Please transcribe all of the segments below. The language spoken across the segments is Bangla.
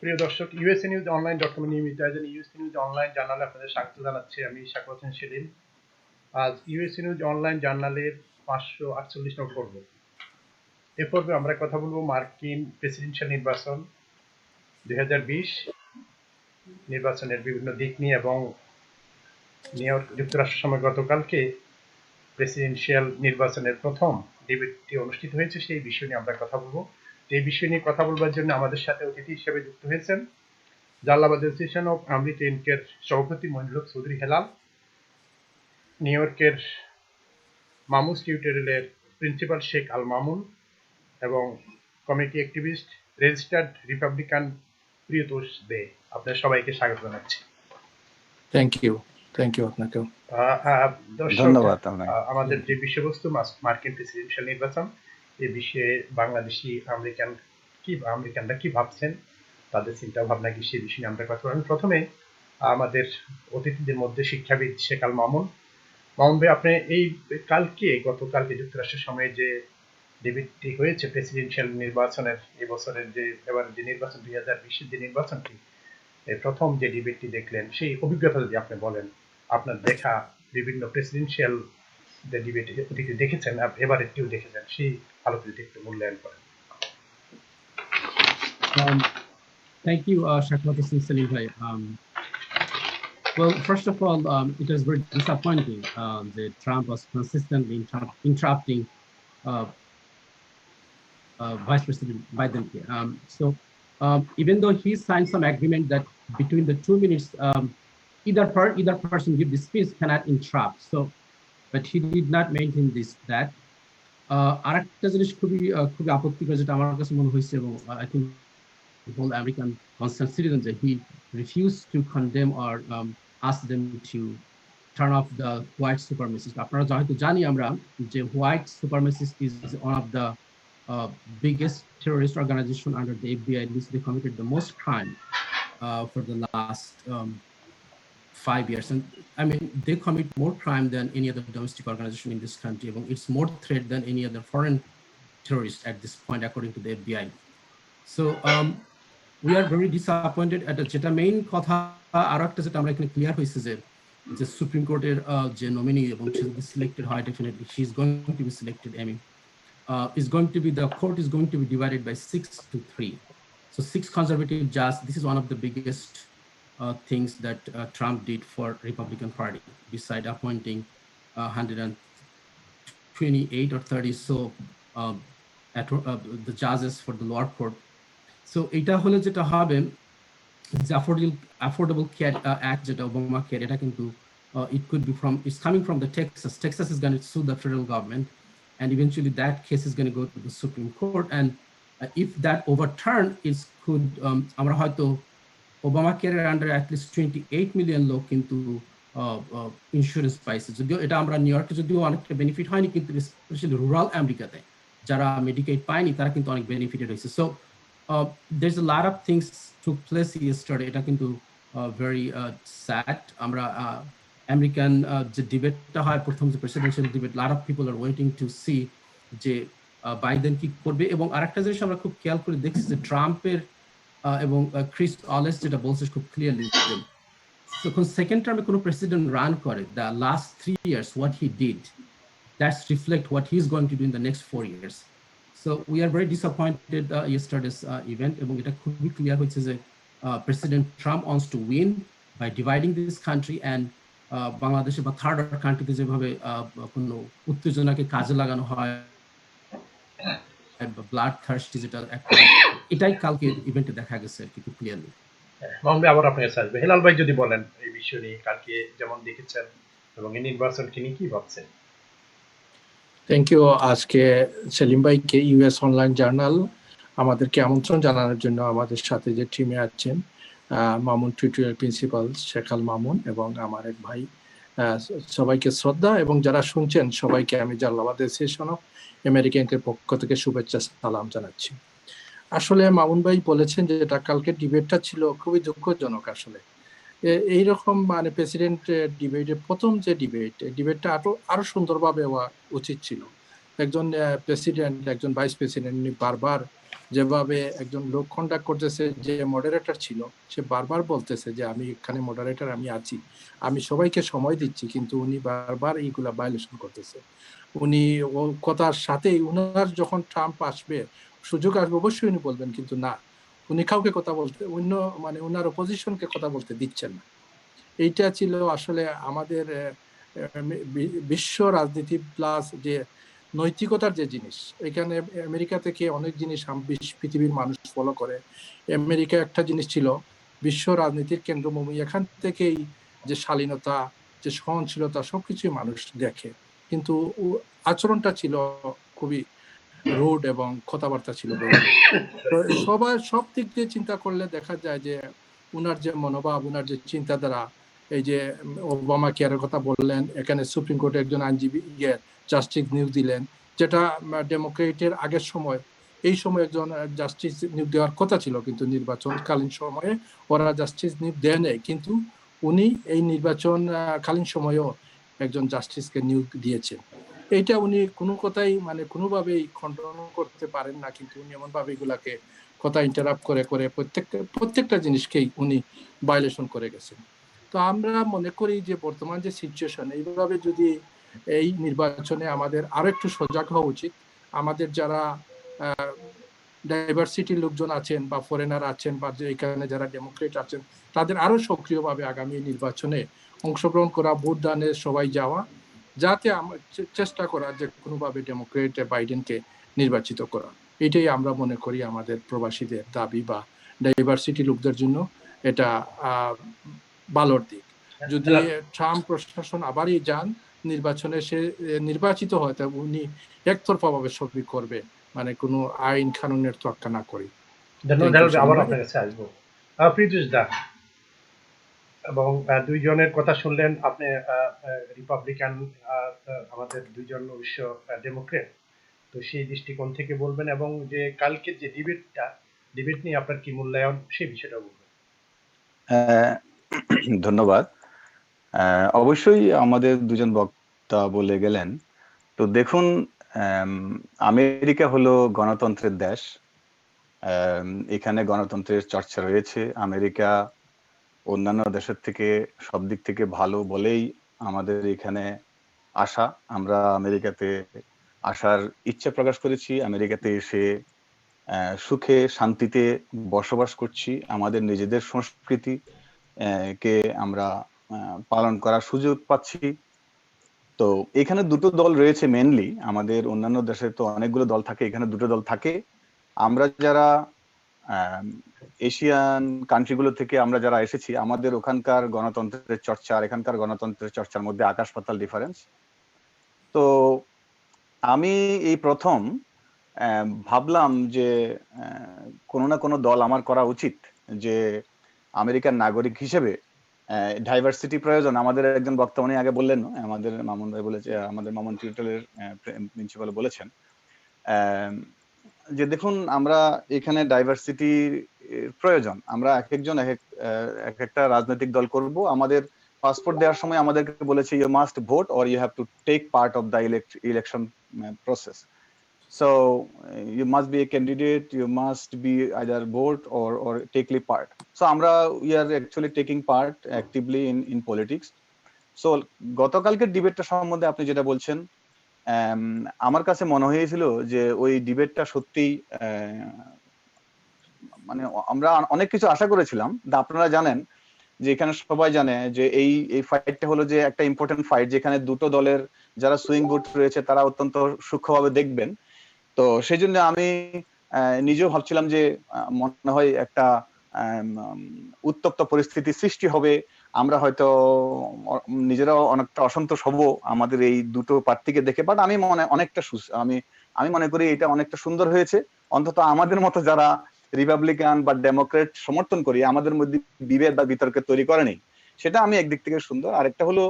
প্রিয় দর্শক, UsaNewsOnline.com নিয়মিত আয়োজন UsaNewsOnline জার্নালে আপনাদের স্বাগত জানাচ্ছি। আমি শাকিল হোসেন সেলিম। আজ UsaNewsOnline জার্নালের 548 নম্বর পর্ব। এ পর্বে আমরা কথা বলবো মার্কিন প্রেসিডেন্সিয়াল নির্বাচন 2020 নির্বাচনের বিভিন্ন দিক নিয়ে এবং নিউ ইয়র্ক যুক্তরাষ্ট্র সময় গতকালকে প্রেসিডেন্সিয়াল নির্বাচনের প্রথম ডিবেটটি অনুষ্ঠিত হয়েছে, সেই বিষয় নিয়ে আমরা কথা বলবো। এই বিষয় নিয়ে কথা বলবার জন্য আমাদের সাথে অতিথি হিসেবে যুক্ত হয়েছেন জালালাবাদ অ্যাসোসিয়েশন অফ আমেরিকানকের সভাপতি মনিরুল হক চৌধুরী হেলাল, নিউ ইয়র্কের মামুস টিউটোরিয়ালের প্রিন্সিপাল শেখ আল মামুন এবং committee activist registered Republican Priyatosh Dey. আপনাদের সবাইকে স্বাগত জানাচ্ছি। থ্যাংক ইউ আপনাকেও ধন্যবাদ। আমাদের যে বিষয়বস্তু মার্কিন প্রেসিডেন্সিয়াল নির্বাচন, এই বিষয়ে বাংলাদেশি আমেরিকানরা কি ভাবছেন, তাদের চিন্তা ভাবনা কি, সেই বিষয়ে আমরা কথা বলবো। প্রথমে আমাদের অতিথিদের মধ্যে শিক্ষাবিদ শেখ আল মামুন ভাই, আপনি এই গতকালকে যুক্তরাষ্ট্রের সময়ে যে ডিবেটটি হয়েছে প্রেসিডেন্সিয়াল নির্বাচনের এবছরের এবার যে নির্বাচন 2020 যে নির্বাচনটি, এই প্রথম যে ডিবেটটি দেখলেন, সেই অভিজ্ঞতা যদি আপনি বলেন, আপনার দেখা বিভিন্ন প্রেসিডেন্সিয়াল যে ডিবেট দেখেছেন, এবারেরটিও দেখেছেন, সেই আলোকে যদি একটু মূল্যায়ন করেন। Thank you, Shakiel Salim bhai. Well, first of all, it was very disappointing that Trump was consistently interrupting Vice President Biden here. Even though he signed some agreement that between the 2 minutes, either person give the speech cannot interrupt. But he did not maintain that. আরেকটা জিনিস খুবই আপত্তিকর যেটা আমার কাছে মনে হয়েছে, এবং I think the whole American concerned citizen, that he refused to condemn or ask them to turn off the white supremacists. আপনারা হয়তো জানি আমরা যে white supremacist is one of the biggest terrorist organization under the FBI list. They committed the most crime for the last 5 years, and I mean they commit more crime than any other domestic organization in this country. It's more threat than any other foreign terrorist at this point, according to the FBI. So we are very disappointed at যেটা মেইন কথা। আরো একটা যেটা আমরা এখানে ক্লিয়ার হয়েছে যে সুপ্রিম কোর্টের যে নমিনি এবং সিলেক্টেড হয়, definitely she is going to B selected. is going to be, the court is going to be divided by 6-3. So 6 conservative judges. This is one of the biggest things that Trump did for Republican Party, beside appointing 128 or 30 the judges for the lower court. So এটা হলে যেটা হবে যে affordable care act, যেটা ওবামা কেয়ার, এটা কিন্তু it's coming from the Texas is going to sue the federal government, and eventually that case is going to go to the Supreme Court, and if that overturn could আমরা হয়তো ওবামা কেয়ারের আন্ডারে at least 28 million লোক কিন্তু ইন্স্যুরেন্স পাইছে। যদিও এটা আমরা নিউ ইয়র্কে যদিও অনেকটা বেনিফিট হয়নি, কিন্তু স্পেশালি রুরাল আমেরিকাতে যারা মেডিকেড পায়নি তারা কিন্তু অনেক বেনিফিটেড হয়েছে। So there's a lot of things took place yesterday. এটা কিন্তু very sad. আমরা আমেরিকান যে ডিবেটটা হয়, প্রথম যে presidential debate, lot of people are waiting to see যে বাইডেন কি করবে। এবং আরেকটা জিনিস আমরা খুব খেয়াল করে দেখছি যে ট্রাম্পের এবং ক্রিস ওয়ালেস যেটা বলছে খুব ক্লিয়ারলি, যখন সেকেন্ড টার্মে কোনো প্রেসিডেন্ট রান করে, the last 3 years what he did, that's reflect what he is going to do in the next 4 years. So we are very disappointed yesterday's event, এবং এটা খুবই ক্লিয়ার হয়েছে যে president Trump wants to win by dividing this country, and বাংলাদেশে বা থার্ড কান্ট্রিতে যেভাবে কোনো উত্তেজনাকে কাজে লাগানো হয়, ব্লাড থার্স্টি, যেটা এটাই কালকে ইভেন্টে দেখা গেছে আর কি খুব ক্লিয়ারলি। মামুন, আবার আপনার কাছে আসবে। হেলাল ভাই যদি বলেন এই বিষয় নিয়ে, কালকে যেমন দেখেছেন এবং এই নির্বাচনকে নিয়ে কি ভাবছেন। থ্যাংক ইউ আজকে সেলিম ভাইকে, ইউএস অনলাইন জার্নাল আমাদেরকে আমন্ত্রণ জানানোর জন্য। আমাদের সাথে যে টিমে আছেন মামুন টিউটোরিয়াল প্রিন্সিপাল শেখ আল মামুন এবং আমার এক ভাই, সবাইকে শ্রদ্ধা, এবং যারা শুনছেন সবাইকে আমি জালালাবাদ অ্যাসোসিয়েশন অফ আমেরিকানদের পক্ষ থেকে শুভেচ্ছা সালাম জানাচ্ছি। আসলে মামুন ভাই বলেছেন যে এটা কালকে ডিবেটটা ছিল খুবই দুঃখজনক। আসলে এইরকম মানে প্রেসিডেন্ট ডিবেটের প্রথম যে ডিবেটটা আরো সুন্দরভাবে হওয়া উচিত ছিল। একজন প্রেসিডেন্ট, একজন ভাইস প্রেসিডেন্ট বারবার যেভাবে একজন লোক কন্ডাক্ট করতেছে, যে মডারেটর ছিল সে বারবার বলতেছে যে আমি এখানে মডারেটর, আমি আছি, আমি সবাইকে সময় দিচ্ছি, কিন্তু উনি বারবার এইগুলা ভায়োলেশন করতেছে। উনি ও কথার সাথেই উনার যখন ট্রাম্প আসবে, সুযোগ আসবে, অবশ্যই উনি বলবেন, কিন্তু না, উনি কাউকে কথা বলতে, অন্য মানে উনার অপোজিশনকে কথা বলতে দিচ্ছেন না। এইটা ছিল আসলে আমাদের বিশ্ব রাজনীতি প্লাস যে নৈতিকতার যে জিনিস। এখানে আমেরিকা থেকে অনেক জিনিস পৃথিবীর মানুষ ফলো করে। আমেরিকা একটা জিনিস ছিল বিশ্ব রাজনীতির কেন্দ্রভূমি, এখান থেকেই যে শালীনতা, যে সহনশীলতা সবকিছুই মানুষ দেখে, কিন্তু আচরণটা ছিল খুবই রুড এবং কথাবার্তা ছিল বেশি। তো সবাই সব দিক দিয়ে চিন্তা করলে দেখা যায় যে উনার যে মনোভাব, উনার যে চিন্তাধারা, এই যে ওবামা কেয়ারের কথা বললেন, এখানে সুপ্রিম কোর্টে একজন আইনজীবী জাস্টিস নিয়োগ দিলেন, যেটা ডেমোক্রেটের আগের সময়, এই সময় একজন জাস্টিস নিয়োগ দেওয়ার কথা ছিল, কিন্তু নির্বাচনকালীন সময়ে ওরা জাস্টিস নিয়োগ দেয় নাই, কিন্তু উনি এই নির্বাচন কালীন সময়েও একজন জাস্টিসকে নিয়োগ দিয়েছেন। এইটা উনি কোনো কথাই মানে কোনোভাবেই খণ্ডন করতে পারেন না, কিন্তু উনি এমন ভাবে এগুলাকে কথা ইন্টারাপ্ট করে করে প্রত্যেকটা জিনিসকেই উনি ভায়োলেশন করে গেছেন। তো আমরা মনে করি যে বর্তমান যে সিচুয়েশন, এইভাবে যদি এই নির্বাচনে আমাদের আরো একটু সজাগ হওয়া উচিত। আমাদের যারা ডাইভার্সিটির লোকজন আছেন বা ফরেনার আছেন বা এখানে যারা ডেমোক্রেট আছেন, তাদের আরো সক্রিয়ভাবে আগামী নির্বাচনে অংশগ্রহণ করা, ভোট দানে সবাই যাওয়া, যাতে চেষ্টা করা যে কোনোভাবে ডেমোক্রেট বাইডেনকে নির্বাচিত করা। এটাই আমরা মনে করি আমাদের প্রবাসীদের দাবি বা ডাইভার্সিটি লোকদের জন্য এটা ভালোর দিক। যদি ট্রাম্প প্রশাসন আবারই যান নির্বাচনে, সে নির্বাচিত হয়, তবে উনি একতরফাভাবে সবই করবে, মানে কোনো আইন কানুনের তোয়াক্কা না করে। ধন্যবাদ, আবার আপনার কাছে আসবো। প্রীতুষ দা, এবং দুইজনের কথা শুনলেন আপনি, রিপাবলিকান, আমাদের দুইজন অবশ্য ডেমোক্রেট, তো সেই দৃষ্টিকোণ থেকে বলবেন, এবং যে কালকের যে ডিবেট নিয়ে আপনার কি মূল্যায়ন সেই বিষয়টা বলবেন। ধন্যবাদ। অবশ্যই আমাদের দুজন বক্তা বলে গেলেন। তো দেখুন, আমেরিকা হলো গণতন্ত্রের দেশ, এখানে গণতন্ত্রের চর্চা রয়েছে। আমেরিকা অন্যান্য দেশের থেকে সব দিক থেকে ভালো বলেই আমাদের এখানে আসা। আমরা আমেরিকাতে আসার ইচ্ছা প্রকাশ করেছি, আমেরিকাতে এসে সুখে শান্তিতে বসবাস করছি, আমাদের নিজেদের সংস্কৃতি কে আমরা পালন করার সুযোগ পাচ্ছি। তো এখানে দুটো দল রয়েছে মেনলি, আমাদের অন্যান্য দেশে তো অনেকগুলো দল থাকে, এখানে দুটো দল থাকে। আমরা যারা এশিয়ান কান্ট্রিগুলো থেকে আমরা যারা এসেছি, আমাদের ওখানকার গণতন্ত্রের চর্চা আর এখানকার গণতন্ত্রের চর্চার মধ্যে আকাশ পাতাল ডিফারেন্স। তো আমি এই প্রথম ভাবলাম যে কোনো না কোনো দল আমার করা উচিত, যে আমেরিকার নাগরিক হিসেবে ডাইভার্সিটি প্রয়োজন। আমাদের একজন বক্তা উনি আগে বললেন, আমাদের মামুন ভাই বলেছে, আমাদের মামুন টিউটোরিয়ালের প্রিন্সিপাল বলেছেন যে দেখুন আমরা এখানে ডাইভার্সিটি প্রয়োজন। আমরা এক একজন এক একটা রাজনৈতিক দল করব, আমাদের পাসপোর্ট দেওয়ার সময় আমাদেরকে বলেছে you must vote or you have to take part of the election process. So you must be a candidate, you must be either vote or take part. So we are actually taking part actively in politics. So গতকালকের ডিবেটটা সম্বন্ধে আপনি যেটা বলছেন, আমার কাছে মনে হয়েছিল যে ওই ডিবেটটা সত্যি মানে আমরা অনেক কিছু আশা করেছিলাম। আপনারা জানেন যে এখানে সবাই জানে যে এই ফাইটটা হলো যে একটা ইম্পর্টেন্ট ফাইট, যেখানে দুটো দলের যারা সুইং ভোট রয়েছে তারা অত্যন্ত সূক্ষ্মভাবে দেখবেন। তো সেই জন্য আমি নিজেও ভাবছিলাম যে মনে হয় একটা উত্তপ্ত পরিস্থিতি সৃষ্টি হবে, আমরা হয়তো নিজেরাও অনেকটা অসন্তোষ হব আমাদের এই দুটো প্রার্থীকে দেখে। বাট আমি আমি মনে করি এটা অনেকটা সুন্দর হয়েছে। অন্তত আমাদের মতো যারা রিপাবলিকান বা ডেমোক্রেট সমর্থন করি, আমাদের মধ্যে বিভেদ বা বিতর্কের তৈরি করেনি, সেটা আমি একদিক থেকে সুন্দর। আরেকটা হলো,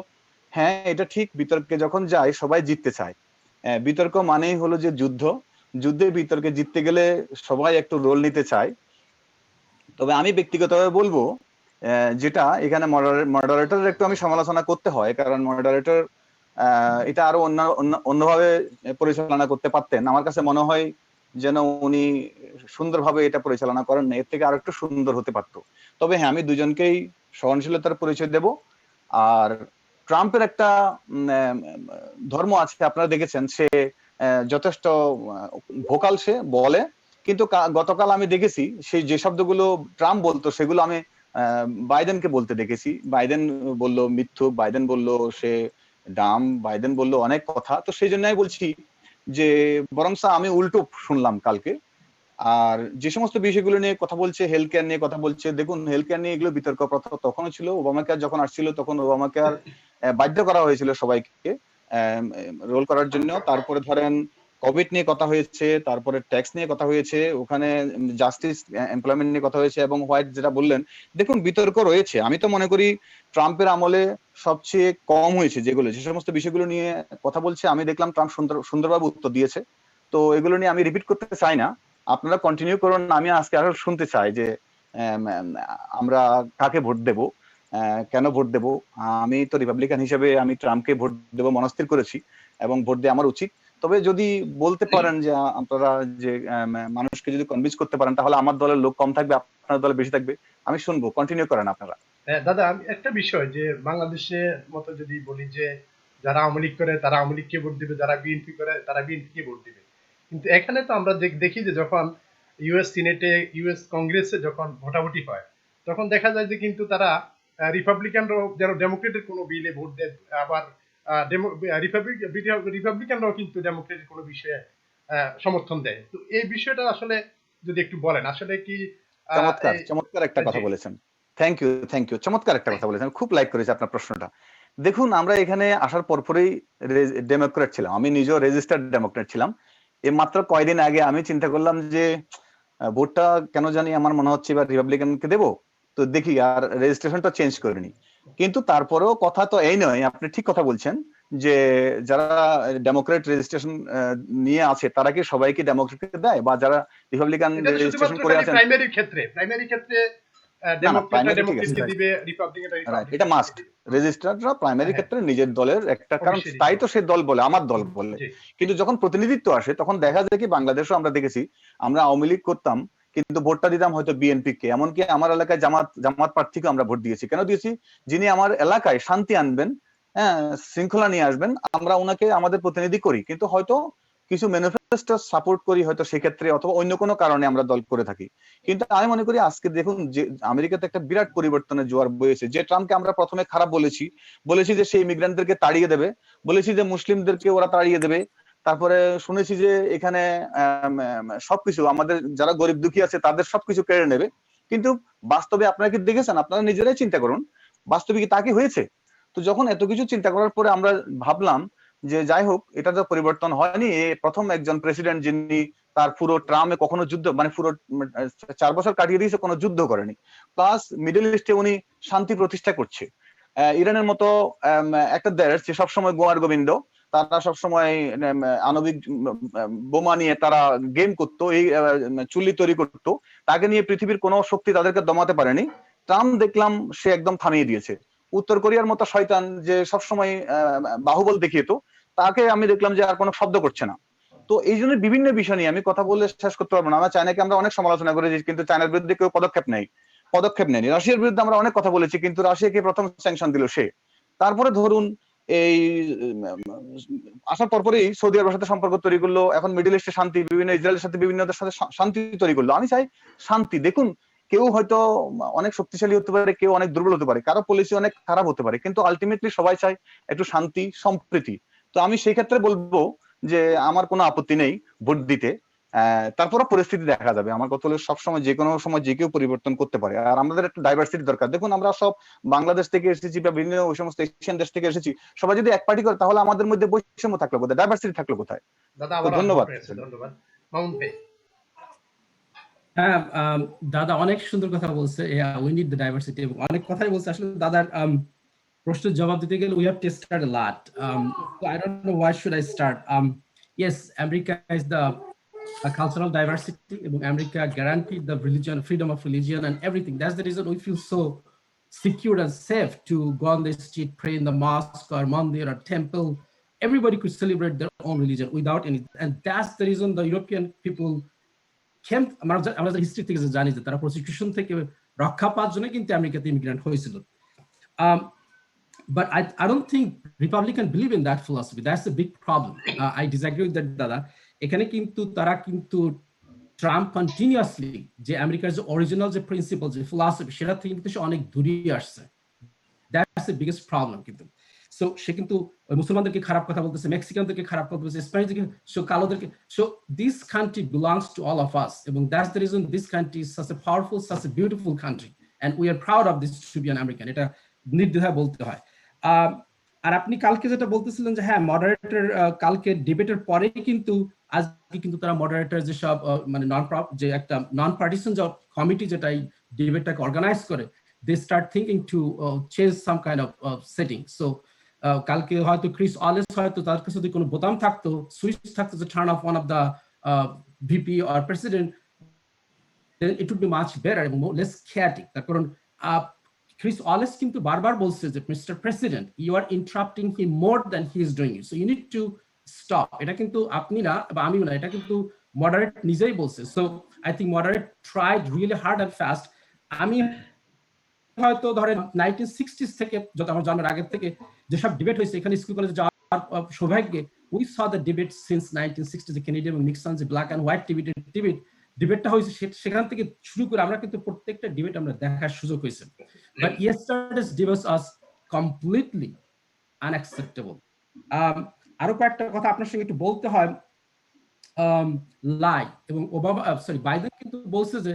হ্যাঁ এটা ঠিক, বিতর্কে যখন যায় সবাই জিততে চায়। বিতর্ক মানেই হলো যে যুদ্ধে বিতর্কে জিততে গেলে সবাই একটু রোল নিতে চায়। তবে আমি ব্যক্তিগতভাবে বলবো, যেটা এখানে মডারেটরের একটু আমি সমালোচনা করতে হয়, কারণ মডারেটর এটা আরো অন্যভাবে পরিচালনা করতে পারতেন। আমার কাছে মনে হয় যেন উনি সুন্দরভাবে এটা পরিচালনা করেন না, এর থেকে আরো একটু সুন্দর হতে পারতো। তবে হ্যাঁ, আমি দুজনকেই সহনশীলতার পরিচয় দেব। আর ট্রাম্পের একটা ধর্ম আছে, আপনারা দেখেছেন, সে যথেষ্ট ভোকাল, সে বলে, কিন্তু গতকাল আমি দেখেছি সেই যে শব্দগুলো ট্রাম্প বলতো সেগুলো আমি বাইডেনকে বলতে দেখেছি। বাইডেন বলল মিথ্যুক, বাইডেন বলল সে ডাম, বাইডেন বলল অনেক কথা। তো সেই জন্যই বলছি যে বরং আমি উল্টো শুনলাম কালকে। আর যে সমস্ত বিষয়গুলো নিয়ে কথা বলছে, হেলথ কেয়ার নিয়ে কথা বলছে, দেখুন হেলথ কেয়ার নিয়ে এগুলো বিতর্ক তখনও ছিল। ওবামা কেয়ার যখন আসছিল তখন ওবামা কেয়ার বাধ্য করা হয়েছিল সবাইকে রোল করার জন্য। তারপরে ধরেন কোভিড নিয়ে কথা হয়েছে, তারপরে ট্যাক্স নিয়ে কথা হয়েছে, ওখানে জাস্টিস এমপ্লয়মেন্ট নিয়ে কথা হয়েছে, এবং হোয়াইট যেটা বললেন, দেখুন বিতর্ক রয়েছে। আমি তো মনে করি ট্রাম্পের আমলে সবচেয়ে কম হয়েছে যেগুলো, যে সমস্ত বিষয়গুলো নিয়ে কথা বলছে, আমি দেখলাম ট্রাম্প সুন্দরভাবে উত্তর দিয়েছে। তো এগুলো নিয়ে আমি রিপিট করতে চাই না, আপনারা কন্টিনিউ করুন। আমি আজকে আরো শুনতে চাই যে আমরা কাকে ভোট দেব, কেন ভোট দেব। আমি তো রিপাবলিকান হিসেবে আমি ট্রাম্পকে ভোট দেব মনস্থির করেছি, এবং ভোট দেওয়া আমার উচিত। তবে যদি বলতে পারেন যে আপনারা যে মানুষকে যদি কনভিন্স করতে পারেন, তাহলে আমার দলের লোক কম থাকবে, আপনার দলে বেশি থাকবে, আমি শুনবো। কন্টিনিউ করেন আপনারা। দাদা, আমি একটা বিষয় যে বাংলাদেশের মতো যদি বলি যে যারা আওয়ামী লীগ করে তারা আওয়ামী লীগকে ভোট দিবে, যারা বিএনপি করে তারা বিএনপিকে ভোট দিবে। কিন্তু এখানে তো আমরা দেখি যে যখন ইউএস সিনেটে, ইউএস কংগ্রেসে যখন ভোটাভুটি হয়, তখন দেখা যায় যে কিন্তু তারা রিপাবলিকানরাও যারা ডেমোক্রেটের কোনো বিলে ভোট দেয়, আবার রিপাবলিকানরাও কিন্তু ডেমোক্রেটের কোনো বিষয়ে সমর্থন দেয়। তো এই বিষয়টা আসলে যদি একটু বলেন, আসলে কি চমৎকার চমৎকার একটা কথা বলেছেন। থ্যাংক ইউ, চমৎকার একটা কথা বলেছেন, খুব লাইক করেছি আপনার প্রশ্নটা। দেখুন, আমরা এখানে আসার পরপরই ডেমোক্রেট ছিলাম, আমি নিজেও রেজিস্টার্ড ডেমোক্রেট ছিলাম। এই মাত্র কয়দিন আগে আমি চিন্তা করলাম যে ভোটটা কেন জানি আমার মনে হচ্ছে এবার রিপাবলিকানকে দেবো, তো দেখি, আর রেজিস্ট্রেশনটা চেঞ্জ করিনি। কিন্তু তারপরেও কথা তো এই নয়, আপনি ঠিক কথা বলছেন যে যারা ডেমোক্রেট রেজিস্ট্রেশন নিয়ে আছে তারা কি সবাইকে ডেমোক্রেটকে দেয়, বা যারা রিপাবলিকান রেজিস্ট্রেশন করে আছেন, প্রাইমারি ক্ষেত্রে ডেমোক্রেটকে দিবে, রিপাবলিকানরা এটা মাস্ট। রেজিস্ট্রাররা প্রাইমারি ক্ষেত্রে নিজের দলের একটা, কারণ তাই তো সে দল বলে, আমার দল বলে। কিন্তু যখন প্রতিনিধিত্ব আসে তখন দেখা যায় কি, বাংলাদেশও আমরা দেখেছি, আমরা আওয়ামী লীগ করতাম কিন্তু ভোটটা দিতাম হয়তো বিএনপি কে, এমনকি আমার এলাকায় জামাত প্রার্থীকে আমরা ভোট দিয়েছি। কেন দিয়েছি? যিনি আমার এলাকায় শান্তি আনবেন, হ্যাঁ, শৃঙ্খলা নিয়ে আসবেন, আমরা ওনাকে আমাদের প্রতিনিধি করি। কিন্তু হয়তো কিছু ম্যানিফেস্টো সাপোর্ট করি হয়তো সেক্ষেত্রে, অথবা অন্য কোনো কারণে আমরা দল করে থাকি। কিন্তু আমি মনে করি আজকে দেখুন যে আমেরিকাতে একটা বিরাট পরিবর্তনের জোয়ার বয়েছে। যে ট্রাম্পকে আমরা প্রথমে খারাপ বলেছি যে সেই ইমিগ্রান্টদেরকে তাড়িয়ে দেবে, বলেছি যে মুসলিমদেরকে ওরা তাড়িয়ে দেবে, তারপরে শুনেছি যে এখানে সবকিছু আমাদের যারা গরিব দুঃখী আছে তাদের সবকিছু কেড়ে নেবে। কিন্তু বাস্তবে আপনারা কি দেখেছেন? আপনারা নিজেরাই চিন্তা করুন, বাস্তবে কি তা কি হয়েছে? তো যখন এত কিছু চিন্তা করার পরে আমরা ভাবলাম যে যাই হোক, এটা তো পরিবর্তন হয়নি। প্রথম একজন প্রেসিডেন্ট যিনি তার পুরো ট্রামে কখনো যুদ্ধ, মানে পুরো 4 বছর কাটিয়ে দিয়েছে, কোনো যুদ্ধ করেনি। প্লাস মিডল ইস্টে উনি শান্তি প্রতিষ্ঠা করছে। ইরানের মতো একটা দেশ যে সবসময় গোয়ার গোবিন্দ, তারা সবসময় আণবিক বোমা নিয়ে তারা গেম করতো, এই চুল্লি তৈরি করতো, তাকে নিয়ে পৃথিবীর কোনো শক্তি তাদেরকে দমাতে পারেনি। ট্রাম্প দেখলাম সে একদম থামিয়ে দিয়েছে। উত্তর কোরিয়ার মতো শয়তান যে সবসময় বাহুবল দেখিয়ে, তো তাকে আমি দেখলাম যে আর কোনো শব্দ করছে না। তো এই জন্য বিভিন্ন বিষয় নিয়ে আমি কথা বললে শেষ করতে পারবো না। আমরা চায়নাকে আমরা অনেক সমালোচনা করেছি, কিন্তু চায়নার বিরুদ্ধে কেউ পদক্ষেপ নেয়নি। রাশিয়ার বিরুদ্ধে আমরা অনেক কথা বলেছি, কিন্তু রাশিয়াকে প্রথম স্যাংশন দিল সে। তারপরে ধরুন এই আসার পরপরই সৌদি আরবের সাথে সম্পর্ক তৈরি করলো, এখন মিডল ইস্টে শান্তি, বিভিন্ন ইসরায়েলের সাথে বিভিন্ন দেশের সাথে শান্তি তৈরি করলো। আমি চাই শান্তি। দেখুন, কেউ হয়তো অনেক শক্তিশালী হতে পারে, কেউ অনেক দুর্বল হতে পারে, কারো পলিসি অনেক খারাপ হতে পারে, কিন্তু আলটিমেটলি সবাই চায় একটু শান্তি সম্প্রীতি। তো আমি সেই ক্ষেত্রে বলবো যে আমার কোনো আপত্তি নেই ভোট দিতে। তারপরে পরিস্থিতি দেখা যাবে। আমার কথা হলো সবসময় যে কোনো সময় যে কেউ পরিবর্তন করতে পারে। আর আমাদের একটা ডাইভার্সিটি দরকার। দেখুন, আমরা সব বাংলাদেশ থেকে এসেছি বা বিভিন্ন ওই সমস্ত এশিয়ান দেশ থেকে এসেছি, সবাই যদি এক পার্টি করে তাহলে আমাদের মধ্যে বৈষম্য থাকলো কোথায়, ডাইভার্সিটি থাকলো কোথায়? ধন্যবাদ। হ্যাঁ, দাদা অনেক সুন্দর কথা বলছে। উই নিড দ্য ডাইভার্সিটি, অনেক কথাই বলছে। আসলে দাদার প্রশ্নের জবাব দিতে গেলে we have tested a lot. I don't know where should I start. Yes, America is the cultural diversity, এবং America guaranteed the religion, freedom of religion and everything. That's the reason we feel so secure and safe to go on the street, pray in the mosque or mandir or temple, everybody could celebrate their own religion without any, and that's the reason the European people came. আমরা হিস্ট্রি থেকে জানি যে তারা প্রসিকিউশন থেকে রক্ষা পাওয়ার জন্য কিন্তু আমেরিকাতে ইমিগ্রেন্ট হয়েছিল। But I don't think Republicans believe in that philosophy. That's the big problem. I disagree with that, Dada. এখানে কিন্তু তারা কিন্তু ট্রাম্প কন্টিনিউয়াসলি যে আমেরিকার যে অরিজিনাল যে প্রিন্সিপাল যে ফিলসফি সেটা থেকে কিন্তু সে অনেক দূরে আসছে। দ্যাটস দ্য বিগেস্ট প্রবলেম কিন্তু। সো সে কিন্তু মুসলমানদেরকে খারাপ কথা বলতেছে, মেক্সিকানদেরকে খারাপ কথা বলতেছে, স্প্যানিশদেরকে, সো কালোদেরকে। So this country belongs to all of us, এবং that's the reason this country is such a powerful, such a beautiful country, and we are proud of this to be an American. এটা নির্দ্বিধায় বলতে হয়। আর আপনি কালকে যেটা বলতেছিলেন যে হ্যাঁ মডারেটর কালকে ডিবেটের পরেই কিন্তু আজকে কিন্তু তারা মডারেটর যে সব মানে যে একটা নন পার্টিসান যে কমিটি যেটা এই ডিবেটটাকে অর্গানাইজ করে, they start thinking to change some kind of setting. So কালকে হয়তো ক্রিস অলেস হয়তো তার কাছে যদি কোনো বোতাম থাকতো, সুইচ থাকতো যে turn off one of the VP or president, then it would be much better এবং less chaotic। তার কারণ Chris Wallace কিন্তু বারবার বলছে যে Mr. President, you are interrupting him more than he is doing it, so you need to stop। এটা কিন্তু আপনি না বা আমিও না, এটা কিন্তু মডারেট নিজেই বলছে। So I think moderate tried really hard and fast. আমি হয়তো ধরেন 1960s থেকে, যত আমার জন্মের আগের থেকে যেসব ডিবেট হয়েছে এখানে স্কুল কলেজে যাওয়ার সৌভাগ্যে, we saw the debate since 1960 যে কেনেডি এবং নিক্সন যে ব্ল্যাক অ্যান্ড হোয়াইট ডিবেটটা হয়েছে, সেখান থেকে শুরু করে আমরা কিন্তু প্রত্যেকটা ডিবেট আমরা দেখার সুযোগ হয়েছে। But ইয়েস্টারডেস debates us completely unacceptable. আরো কয়েকটা কথা আপনার সঙ্গে একটু বলতে হয়। লাই এবং ওবামা, সরি বাইডেন কিন্তু বলছে যে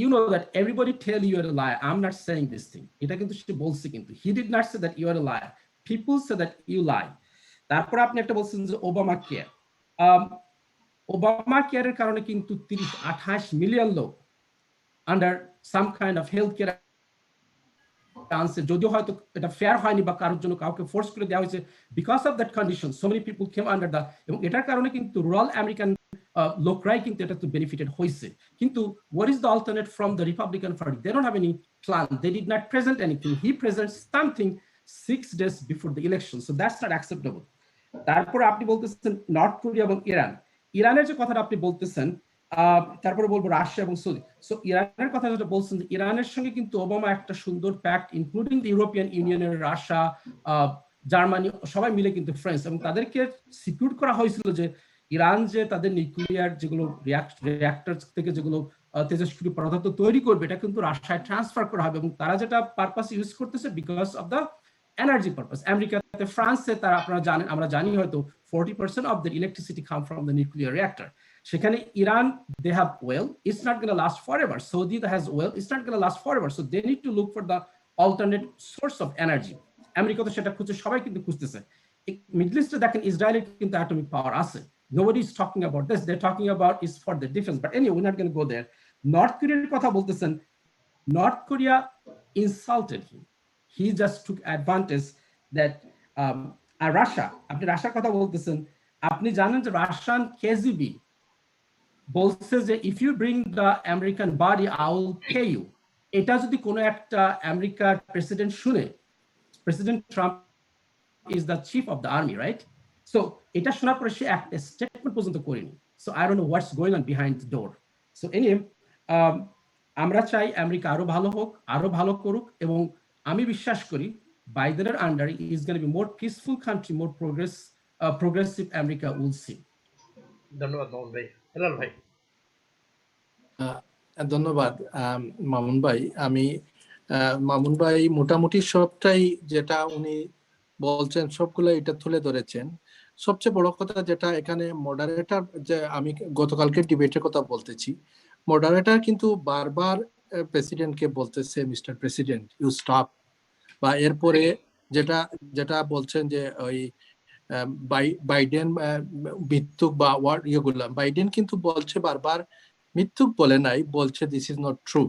you know that everybody tell you are a liar, I'm not saying this thing। এটা কিন্তু সে বলছে, কিন্তু he did not say that you are a liar, people say that you lie। তারপর আপনি একটা বলছেন যে ওবামা কেয়ার, ওবামা কেয়ারের কারণে কিন্তু 30-28 মিলিয়ন লোক under some kind of health care আনছে, যদিও হয়তো এটা ফেয়ার হয়নি বা কারোর জন্য কাউকে ফোর্স করে দেওয়া হয়েছে। Because of that condition so many people came under the, এবং এটার কারণে কিন্তু রুরাল আমেরিকান লোকরাই কিন্তু এটা তো বেনিফিটেড হয়েছে। কিন্তু what is the alternate from the Republican Party? They don't have any plan, they did not present anything, he presents something 6 days before the election, so that's not acceptable। তারপর আপনি বলতেছেন নর্থ কোরিয়া এবং ইরানের যে কথাটা আপনি বলতেছেন, তারপরে বলবো রাশিয়া এবং সৌদি। সো ইরানের কথা যেটা বলছেন, ইরানের সঙ্গে কিন্তু ওবামা একটা সুন্দর প্যাক্ট, ইনক্লুডিং দ্য ইউরোপিয়ান ইউনিয়নের, রাশিয়া, জার্মানি সবাই মিলে কিন্তু ফ্রান্স, এবং তাদেরকে সিকিউর করা হয়েছিল যে ইরান যে তাদের নিউক্লিয়ার যেগুলো রিঅ্যাক্টর থেকে যেগুলো তেজস্ক্রিয় পদার্থ তৈরি করবে, এটা কিন্তু রাশিয়ায় ট্রান্সফার করা হবে, এবং তারা যেটা পারপাস ইউজ করতেছে because of the energy purpose. আমেরিকাতে, ফ্রান্সে তারা, আপনারা জানেন, আমরা জানি হয়তো 40% of the electricity come from the nuclear reactor। সেখানে Iran, they have oil, it's not going to last forever। Saudi has oil, it's not going to last forever, so they need to look for the alternate source of energy। America তো সেটা খুঁজছে, সবাই কিন্তু খুঁজতেছে। মিডল ইস্টে দেখেন ইসরায়েলের কিন্তু অ্যাটমিক পাওয়ার আছে, nobody is talking about this, they're talking about is for the defense, but anyway we're not going to go there। North কোরিয়ার কথা বলতেছেন, North Korea insulted him, he just took advantage that আর রাশিয়া, আপনি রাশিয়ার কথা বলতেছেন, আপনি জানেন যে রাশিয়ান কেজিবি বলছে যে if you bring the American body I will pay you। এটা যদি কোনো একটা আমেরিকার প্রেসিডেন্ট শুনে, president Trump is the chief of the army, right? So এটা শোনার পরে সে একটা স্টেটমেন্ট পর্যন্ত করেনি। So I don't know what's going on behind the door। So anyway, আমরা চাই আমেরিকা আরো ভালো হোক, আরো ভালো করুক, এবং আমি বিশ্বাস করি বাইডেনের আন্ডারে is going to be more peaceful country, more progressive America will see। ধন্যবাদ মামুন ভাই। হেলাল ভাই। ধন্যবাদ মামুন ভাই। আমি মামুন ভাই মোটামুটি সবটাই যেটা উনি বলছেন সবগুলো এটা তুলে ধরেছেন। সবচেয়ে বড় কথা যেটা এখানে মডারেটর, যে আমি গতকালকে ডিবেটের কথা বলতেছি, মডারেটর কিন্তু বারবার প্রেসিডেন্টকে বলতেছে মিস্টার প্রেসিডেন্ট ইউ স্টপ, বা এরপরে যেটা যেটা বলছেন যে ওই বাইডেন মিথ্যুক বা ওয়ার্ড ইয়েগুলা, বাইডেন কিন্তু বলছে বারবার, মিথ্যুক বলে নাই, বলছে দিস ইজ নট ট্রু।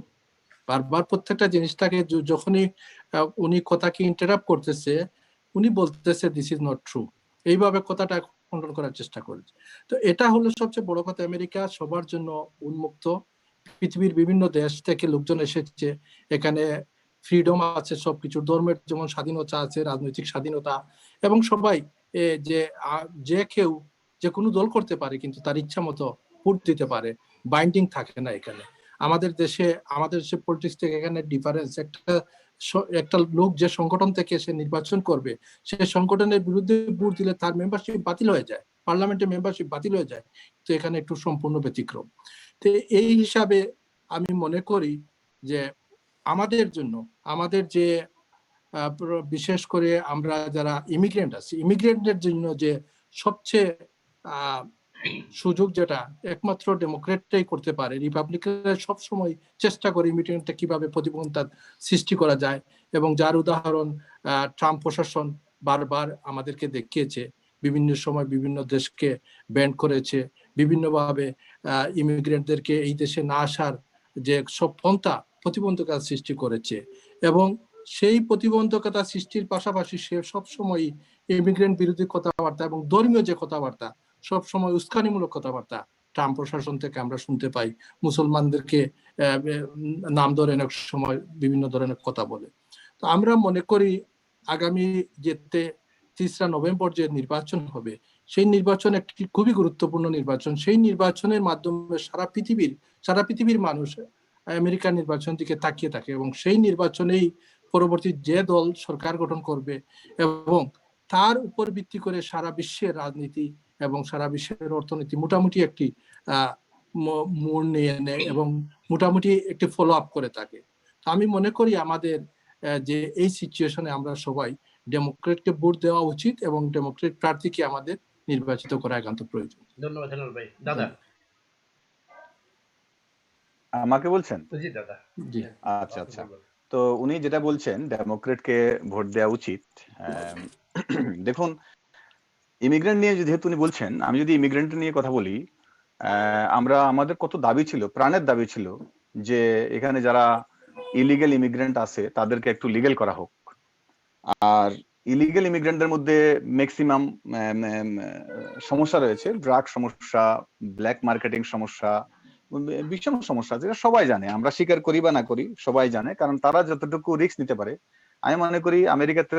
বারবার প্রত্যেকটা জিনিসটাকে যখনই উনি কথাকে ইন্টারাপ্ট করতেছে, উনি বলতেছে দিস ইজ নট ট্রু, এইভাবে কথাটা কন্ট্রোল করার চেষ্টা করেছে। তো এটা হলো সবচেয়ে বড় কথা, আমেরিকা সবার জন্য উন্মুক্ত, পৃথিবীর বিভিন্ন দেশ থেকে লোকজন এসেছে, এখানে ফ্রিডম আছে সবকিছু, ধর্মের যেমন স্বাধীনতা আছে, রাজনৈতিক স্বাধীনতা, এবং সবাই যে যে কেউ যে কোনো দল করতে পারে, কিন্তু তার ইচ্ছা মতো ভোট দিতে পারে, বাইন্ডিং থাকে না এখানে। আমাদের দেশে পলিটিক্স থেকে এখানে ডিফারেন্স, একটা লোক যে সংগঠন থেকে সে নির্বাচন করবে, সে সংগঠনের বিরুদ্ধে ভোট দিলে তার মেম্বারশিপ বাতিল হয়ে যায়, পার্লামেন্টের মেম্বারশিপ বাতিল হয়ে যায়। তো এখানে একটু সম্পূর্ণ ব্যতিক্রম। তো এই হিসাবে আমি মনে করি যে আমাদের জন্য, আমাদের যে বিশেষ করে আমরা যারা ইমিগ্রেন্ট আছি, ইমিগ্রেন্টের জন্য যে সবচেয়ে সুযোগ যেটা একমাত্র ডেমোক্রেটটাই করতে পারে। রিপাবলিকানরা সবসময় চেষ্টা করে ইমিগ্রেন্টটা কিভাবে প্রতিবন্ধকতা সৃষ্টি করা যায়, এবং যার উদাহরণ ট্রাম্প প্রশাসন বারবার আমাদেরকে দেখিয়েছে। বিভিন্ন সময় বিভিন্ন দেশকে ব্যান করেছে, বিভিন্নভাবে ইমিগ্রেন্টদেরকে এই দেশে না আসার যে সব পন্থা প্রতিবন্ধকতা সৃষ্টি করেছে। এবং সেই প্রতিবন্ধকতা সৃষ্টির পাশাপাশি সে সবসময় ইমিগ্রেন্ট বিরোধী কথাবার্তা এবং ধর্মীয় যে কথাবার্তা, সবসময় উস্কানিমূলক কথাবার্তা ট্রাম্প প্রশাসন থেকে আমরা শুনতে পাই। মুসলমানদেরকে নাম ধরে অনেক সময় বিভিন্ন ধরনের কথা বলে। তো আমরা মনে করি আগামী যে 3 নভেম্বর যে নির্বাচন হবে, সেই নির্বাচন একটি খুবই গুরুত্বপূর্ণ নির্বাচন। সেই নির্বাচনের মাধ্যমে সারা পৃথিবীর মানুষ আমেরিকার নির্বাচন দিকে তাকিয়ে থাকে, এবং সেই নির্বাচনেই পরবর্তী যে দল সরকার গঠন করবে এবং তার উপর ভিত্তি করে সারা বিশ্বের রাজনীতি এবং সারা বিশ্বের অর্থনীতি মোটামুটি একটি মোড় নিয়ে নেয় এবং মোটামুটি একটি ফলো আপ করে থাকে। আমি মনে করি আমাদের যে এই সিচুয়েশনে আমরা সবাই ডেমোক্রেটকে ভোট দেওয়া উচিত এবং ডেমোক্রেট প্রার্থীকে আমাদের নির্বাচিত করা একান্ত প্রয়োজন। ধন্যবাদ হেলাল ভাই। দাদা, আমাকে বলছেন? জি দাদা। জি, আচ্ছা আচ্ছা। তো উনি যেটা বলছেন ডেমোক্রেটকে ভোট দেওয়া উচিত, দেখুন ইমিগ্রেন্ট নিয়ে যেহেতু উনি বলছেন, আমি যদি ইমিগ্রেন্ট নিয়ে কথা বলি, আমাদের কত দাবি ছিল, প্রাণের দাবি ছিল যে এখানে যারা ইলিগেল ইমিগ্রেন্ট আছে তাদেরকে একটু লিগেল করা হোক। আর ইলিগেল ইমিগ্রেন্টদের মধ্যে ম্যাক্সিমাম সমস্যা রয়েছে, ড্রাগ সমস্যা, ব্ল্যাক মার্কেটিং সমস্যা, ভীষণ সমস্যা, যেটা সবাই জানে, আমরা স্বীকার করি বা না করি সবাই জানে, কারণ তারা যতটুকু রিস্ক নিতে পারে। আমি মনে করি আমেরিকাতে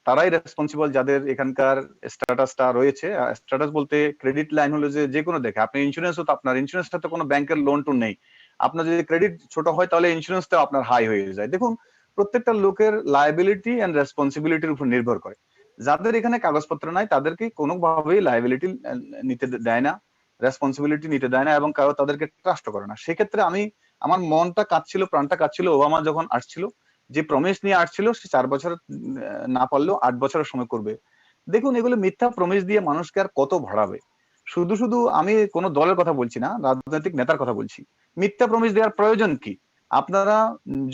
তারাই রেসপন্সিবল যাদের এখানকার স্ট্যাটাসটা রয়েছে। স্ট্যাটাস বলতে ক্রেডিট লাইন হলো যে কোনো দেখে, আপনি ইন্স্যুরেন্সও তো, আপনার ইন্স্যুরেন্সটা তো কোনো ব্যাংকের লোন টোন নেই, আপনার যদি ক্রেডিট ছোট হয় তাহলে ইন্স্যুরেন্সটাও আপনার হাই হয়ে যায়। দেখুন প্রত্যেকটা লোকের লায়াবিলিটি এন্ড রেসপন্সিবিলিটির উপর নির্ভর করে। যাদের এখানে কাগজপত্র নাই তাদেরকে কোনোভাবেই লায়াবিলিটি নিতে দেয় না, রেসপন্সিবিলিটি নিতে দেয় না, এবং কারো তাদেরকে ট্রাস্ট করে না। সেক্ষেত্রে আমার মনটা কাঁদছিল, প্রাণটা কাঁদছিল ওবামা যখন আসছিল, যে প্রমিস নিয়ে আসছিল সে 4 বছর না পারলেও 8 বছরের সময় করবে। দেখুন এগুলো মিথ্যা প্রমিস দিয়ে মানুষকে আর কত ভাড়াবে। শুধু শুধু আমি কোনো দলের কথা বলছি না, রাজনৈতিক নেতার কথা বলছি। মিথ্যা প্রমিস দেওয়ার প্রয়োজন কি? আপনারা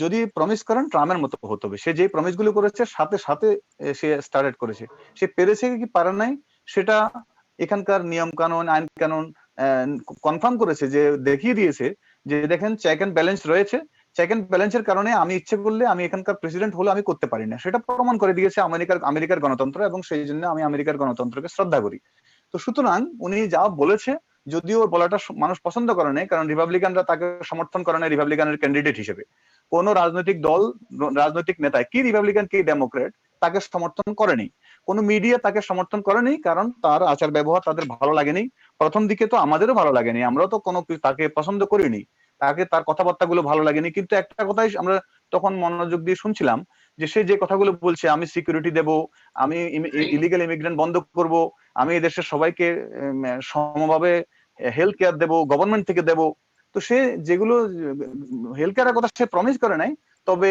যদি প্রমিস করেন ট্রাম্পের মতো হতে হবে, সে যে প্রমিস গুলো করেছে সাথে সাথে সে স্টার্ট করেছে, সে পেরেছে কি পারে নাই সেটা এখানকার নিয়ম কানুন আইন কানুন কনফার্ম করেছে, যে দেখিয়ে দিয়েছে যে দেখেন চেক এন্ড ব্যালেন্স রয়েছে, চেক এন্ড ব্যালেন্সের কারণে আমি ইচ্ছে করলে আমি এখানকার প্রেসিডেন্ট হলে আমি করতে পারি না, সেটা প্রমাণ করে দিয়েছে আমেরিকার গণতন্ত্র, এবং সেই জন্য আমি আমেরিকার গণতন্ত্রকে শ্রদ্ধা করি। তো সুতরাং উনি যা বলেছে, যদিও বলাটা মানুষ পছন্দ করে নাই, কারণ রিপাবলিকানরা তাকে সমর্থন করে না রিপাবলিকানের ক্যান্ডিডেট হিসেবে। কোন রাজনৈতিক দল, রাজনৈতিক নেতা, কি রিপাবলিকান কি ডেমোক্রেট, তাকে সমর্থন করেনি। কোন মিডিয়া তাকে সমর্থন করেনি, কারণ তার আচার ব্যবহার তাদের ভালো লাগেনি। প্রথম দিকে তো আমাদেরও ভালো লাগেনি, আমরাও তো কোনো তাকে পছন্দ করিনি, তার কথাবার্তা গুলো ভালো লাগেনি। কিন্তু একটা কথাই আমরা তখন মনোযোগ দিয়ে শুনছিলাম, যে সে যে কথাগুলো বলছে, আমি সিকিউরিটি দেব, আমি ইলিগাল ইমিগ্রেন্ট বন্ধ করব, আমি এই দেশের সবাইকে সমভাবে হেলথ কেয়ার দেবো, গভর্নমেন্ট থেকে দেবো। তো সে যেগুলো হেলথ কেয়ারের কথা সে প্রমিস করে নাই, তবে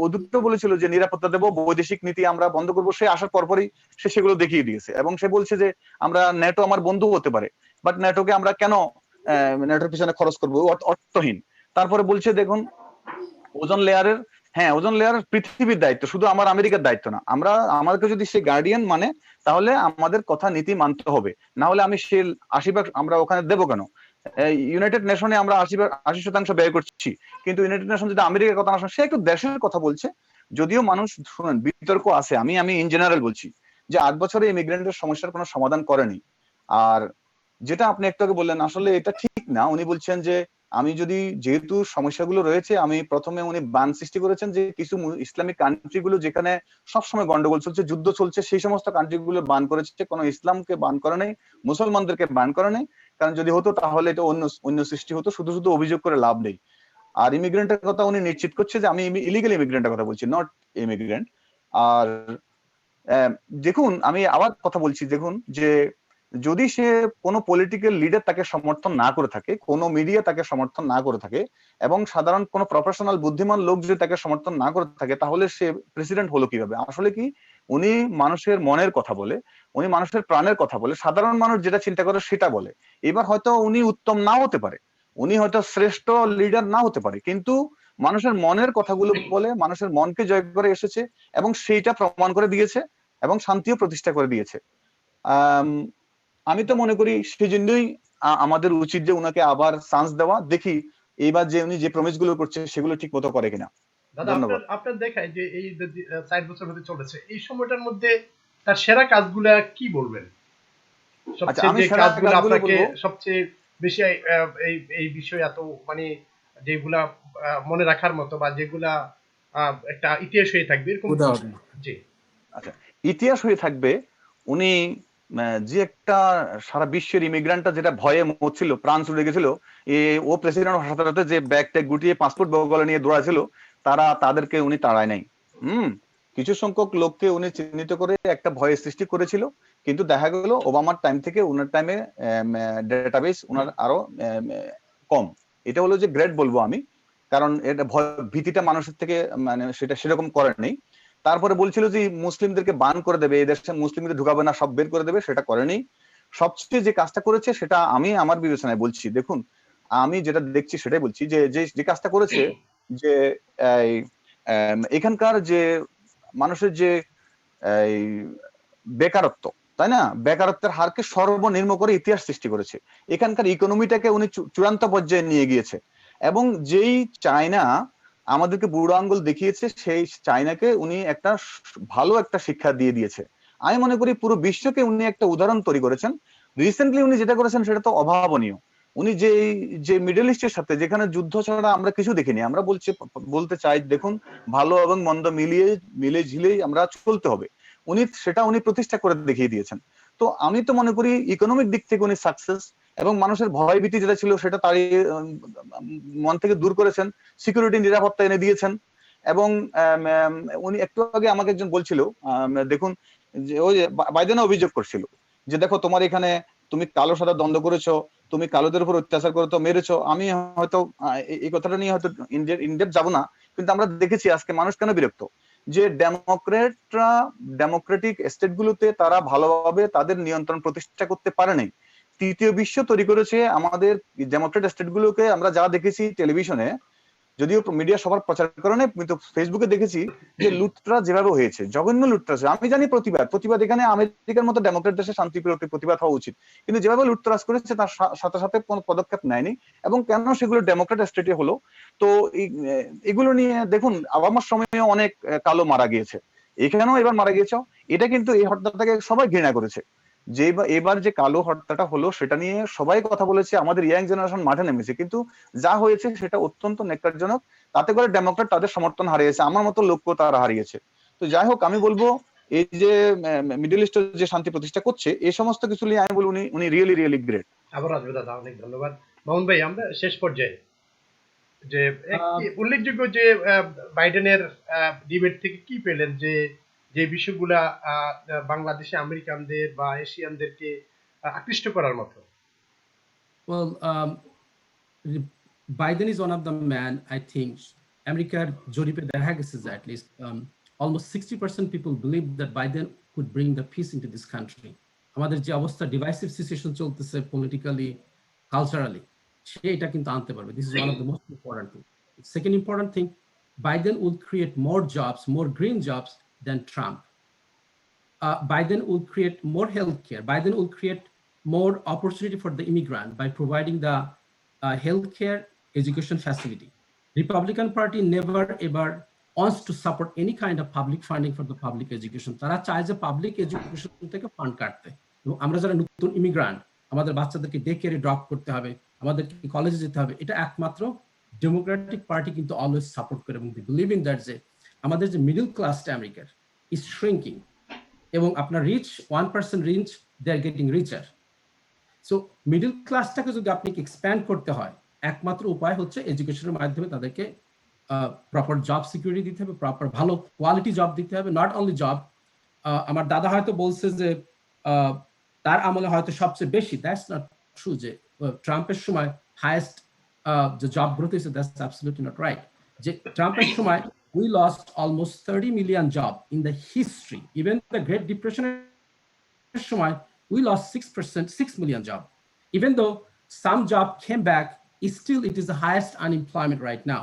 ও দুটো বলেছিল যে নিরাপত্তা দেবো, বৈদেশিক নীতি আমরা বন্ধ করবো। সে আসার পরপরই সে সেগুলো দেখিয়ে দিয়েছে, এবং সে বলছে যে আমরা ন্যাটো আমার বন্ধু হতে পারে, বাট ন্যাটোকে আমরা কেন ন্যাটোর পিছনে খরচ করবো, অর্থহীন। তারপরে বলছে দেখুন ওজন লেয়ারের, হ্যাঁ ওজন লেয়ার পৃথিবীর দায়িত্ব, শুধু আমেরিকার দায়িত্ব না। আমাদেরকে যদি সে গার্ডিয়ান মানে, তাহলে আমাদের কথা নীতি মানতে হবে, না হলে আমি সে 80% আমরা ওখানে দেবো কেন? ইউনাইটেড নেশনে আমরা 80% ব্যয় করছি, কিন্তু ইউনাইটেড নেশন যদি আমেরিকার কথা না শোনে, সে একটু দেশের কথা বলছে। যদিও মানুষ শুনেন বিতর্ক আছে, আমি ইন জেনারেল বলছি যে 8 বছরে ইমিগ্রেন্টের সমস্যার কোনো সমাধান করেনি। আর যেটা আপনি একটু আগে বললেন, আসলে এটা ঠিক না। উনি বলছেন যে আমি যদি যেহেতু সমস্যাগুলো রয়েছে, আমি প্রথমে উনি বান সৃষ্টি করেছেন যে কিছু ইসলামিক কান্ট্রিগুলো যেখানে সবসময় গন্ডগোল চলছে, যুদ্ধ চলছে, সেই সমস্ত কান্ট্রিগুলো বান করেছে, কোনো ইসলামকে বান করে নাই, মুসলমানদেরকে বান করে নাই। কারণ যদি হতো তাহলে এটা অন্য সৃষ্টি হতো, শুধু শুধু অভিযোগ করে লাভ নেই। আর ইমিগ্রেন্টের কথা উনি নিশ্চিত করছে যে আমি ইলিগাল ইমিগ্রেন্টের কথা বলছি, নট ইমিগ্রেন্ট। আর দেখুন আমি আবার কথা বলছি, দেখুন যে যদি সে কোনো পলিটিক্যাল লিডার তাকে সমর্থন না করে থাকে, কোনো মিডিয়া তাকে সমর্থন না করে থাকে, এবং সাধারণ কোনো প্রফেশনাল বুদ্ধিমান লোক যদি তাকে সমর্থন না করে থাকে, তাহলে সে প্রেসিডেন্ট হলো কিভাবে? আসলে কি উনি মানুষের মনের কথা বলে, উনি মানুষের প্রাণের কথা বলে, সাধারণ মানুষ যেটা চিন্তা করে সেটা বলে। এবার হয়তো উনি উত্তম নাও হতে পারে, উনি হয়তো শ্রেষ্ঠ লিডার না হতে পারে, কিন্তু মানুষের মনের কথাগুলো বলে, মানুষের মনকে জয় করে এসেছে এবং সেইটা প্রমাণ করে দিয়েছে এবং শান্তিও প্রতিষ্ঠা করে দিয়েছে। আমি তো মনে করি সেই জন্যই আমাদের উচিত যে উনাকে আবার চান্স দেওয়া, দেখি এইবার যে উনি যে প্রমিস গুলো করছে সেগুলো ঠিক মতো করে কিনা। দাদা আপনার দেখায় যে এই 4 বছর হতে চলেছে, এই সময়টার মধ্যে তার সেরা কাজগুলা কি বলবেন? সবচেয়ে যে কাজগুলো আপনাকে সবচেয়ে বেশি এই বিষয়ে এত মানে যেগুলা মনে রাখার মতো বা যেগুলা একটা ইতিহাস হয়ে থাকবে এরকম? জি আচ্ছা, ইতিহাস হয়ে থাকবে উনি যে একটা সারা বিশ্বের ইমিগ্রান্টটা যেটা ভয়ে মরছিল, প্রাণ ছুটে গেছিল, ও প্রেসিডেন্ট হাতে যে ব্যাগ ট্যাগ গুটিয়ে পাসপোর্ট বগলে নিয়ে দৌড়াছিল, তাদেরকে উনি তাড়ায় নাই। কিছু সংখ্যক লোককে উনি চিহ্নিত করে একটা ভয়ের সৃষ্টি করেছিল, কিন্তু দেখা গেল ওবামার টাইম থেকে উনার টাইমে ডেটাবেস উনার আরো কম। এটা হলো যে গ্রেট বলবো আমি, কারণ এটা ভীতিটা মানুষের থেকে মানে সেটা সেরকম করে নেই। তারপরে বলছিল যে মুসলিমদেরকে বান করে দেবে, এই দেশে মুসলিমদের ঢুকাবে না, সব বের করে দেবে, সেটা করেনি। সবচেয়ে যে কাজটা করেছে সেটা আমি আমার বিবেচনায় বলছি, দেখুন আমি যেটা দেখছি সেটাই বলছি, যে কাজটা করেছে, যে এখানকার যে মানুষের যে বেকারত্ব, তাই না, বেকারত্বের হারকে সর্বনিম্ন করে ইতিহাস সৃষ্টি করেছে, এখানকার ইকোনমিটাকে উনি চূড়ান্ত পর্যায়ে নিয়ে গিয়েছে। এবং যেই চায়না আমাদেরকে বুড়ো আঙ্গুল দেখিয়েছে, সেই চায়নাকে উনি একটা ভালো একটা শিক্ষা দিয়ে দিয়েছে। আমি মনে করি পুরো বিশ্বকে উনি একটা উদাহরণ তৈরি করেছেন। রিসেন্টলি উনি যেটা করেছেন সেটা তো অভাবনীয়। উনি যে মিডল ইস্টের সাথে, যেখানে যুদ্ধ ছাড়া আমরা কিছু দেখিনি, আমরা বলতে চাই দেখুন ভালো এবং মন্দ মিলে ঝিলেই আমরা চলতে হবে, উনি প্রতিষ্ঠা করে দেখিয়ে দিয়েছেন। তো আমি তো মনে করি ইকোনমিক দিক থেকে উনি সাকসেস, এবং মানুষের ভয় ভীতি যেটা ছিল সেটা তারই মন থেকে দূর করেছেন, সিকিউরিটি নিরাপত্তা এনে দিয়েছেন। এবং উনি একটু আগে আমাকে একজন বলছিল, দেখুন যে ওই বাইডেন অভিযোগ করছিল যে দেখো তোমার এখানে তুমি কালো সাদা দ্বন্দ্ব করেছো, তুমি কালোদের উপর অত্যাচার করে তো মেরেছো। আমি হয়তো এই কথাটা নিয়ে হয়তো ইনডেপথ যাবো না, কিন্তু আমরা দেখেছি আজকে মানুষ কেন বিরক্ত, যে ডেমোক্রেটরা ডেমোক্রেটিক স্টেট গুলোতে তারা ভালোভাবে তাদের নিয়ন্ত্রণ প্রতিষ্ঠা করতে পারে নাই। তৃতীয় বিশ্ব তৈরি করেছে আমাদের ডেমোক্রেট স্টেট গুলোকে। আমরা যা দেখেছি টেলিভিশনে, যদিও মিডিয়া সবার প্রচার করে না, কিন্তু ফেসবুকে দেখেছি যে লুটরা যেভাবে হয়েছে, জঘন্য লুটরাজ। আমি জানি প্রতিবাদ এখানে আমেরিকার মতো ডেমোক্রেট দেশে শান্তি প্রতিবাদ হওয়া উচিত, কিন্তু যেভাবে লুটরাজ করেছে তার সাথে সাথে কোনো পদক্ষেপ নেয়নি। এবং কেন সেগুলো ডেমোক্রেট স্টেটে হলো? তো এগুলো নিয়ে দেখুন ওবামার সময়ও অনেক কালো মারা গিয়েছে, এখানেও এবার মারা গিয়েছে। এটা কিন্তু এই হত্যাটাকে সবাই ঘৃণা করেছে। যে এবার যে কালো হত্যাটা হলো সেটা নিয়ে সবাই কথা বলেছে, আমাদের ইয়াং জেনারেশন মাঠে নেমেছে, কিন্তু যা হয়েছে সেটা অত্যন্ত নেককারজনক। তাতে করে ডেমোক্রেট তাদের সমর্থন হারিয়েছে, আমার মতো লোকও তারা হারিয়েছে। তো যাই হোক, আমি বলবো এই যে মিডল ইস্টের যে শান্তি প্রতিষ্ঠা করছে, এই সমস্ত কিছু নিয়ে আমি বলবো উনি রিয়েলি গ্রেট। আবার আসবে দাদা, অনেক ধন্যবাদ। মামুন ভাই, আমরা শেষ পর্যায়ে যে উল্লেখযোগ্য যে বাইডেনের ডিবেট থেকে কি পেলেন, যে বিষয়গুলা বাংলাদেশে আমেরিকানদের বা এশিয়ানদেরকে আকৃষ্ট করার মতো? Well, Biden is one of the man, I think, America জরিপে দেখা গেছে যে at least almost 60% people believe that Biden could bring the peace into this country. আমাদের যে অবস্থা ডিভাইসিভ সিচুয়েশন চলতেছে পলিটিক্যালি, কালচারালি, সেটা কিন্তু আনতে পারবে। This is one of the most important thing. Second important thing, Biden will create more jobs, more green jobs than Trump. Biden will create more healthcare. Biden will create more opportunity for the immigrant by providing the healthcare education facility. Republican Party never ever wants to support any kind of public funding for the public education. তারা চায় যে পাবলিক এডুকেশন থেকে ফান্ড কাটতে। এবং আমরা যারা নতুন ইমিগ্রান্ট, আমাদের বাচ্চাদেরকে ডে কেয়ারে ড্রপ করতে হবে, আমাদেরকে কলেজে যেতে হবে, এটা একমাত্র ডেমোক্রেটিক পার্টি কিন্তু অলওয়েজ সাপোর্ট করে, এবং বিলিভ ইন দ্যাট যে আমাদের যে মিডল ক্লাসটা আমেরিকার ইজ শ্রিঙ্কিং, এবং আপনার rich 1% rich, they are getting richer. So middle ক্লাসটাকে যদি আপনি এক্সপ্যান্ড করতে হয়, একমাত্র উপায় হচ্ছে এডুকেশনের মাধ্যমে তাদেরকে প্রপার জব সিকিউরিটি দিতে হবে, প্রপার ভালো কোয়ালিটি জব দিতে হবে, নট অনলি জব। আমার দাদা হয়তো বলছে যে তার আমলে হয়তো সবচেয়ে বেশি, দ্যাটস নট ট্রু, যে ট্রাম্পের সময় হাইয়েস্ট যে জব গ্রোথ হয়েছে, দ্যাটস অ্যাবসলিউটলি নট রাইট। যে ট্রাম্পের সময় we lost almost 30 million jobs in the history. Even the Great Depression, we lost 6%, 6 million jobs. Even though some job came back, still it is the highest unemployment right now.